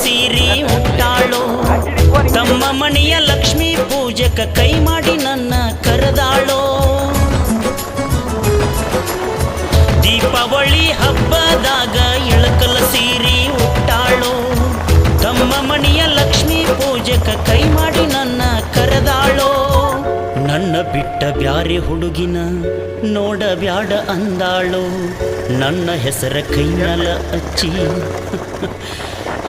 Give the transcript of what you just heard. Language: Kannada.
ಸೀರಿ ಉಟ್ಟಾಳೋ ತಮ್ಮ ಮನೆಯ ಲಕ್ಷ್ಮೀ ಪೂಜಕ ಕೈ ಮಾಡಿ ನನ್ನ ಕರೆದಾಳೋ ದೀಪಾವಳಿ ಹಬ್ಬದಾಗ ಇಳಕಲ ಸೀರಿ ಉಟ್ಟಾಳೋ ತಮ್ಮ ಮನೆಯ ಲಕ್ಷ್ಮೀ ಪೂಜಕ ಕೈ ಮಾಡಿ ನನ್ನ ಕರೆದಾಳೋ ನನ್ನ ಬಿಟ್ಟ ಬ್ಯಾರೆ ಹುಡುಗಿನ ನೋಡಬ್ಯಾಡ ಅಂದಾಳೋ ನನ್ನ ಹೆಸರ ಕೈ ಮ್ಯಾಲ ಹಚ್ಚಿ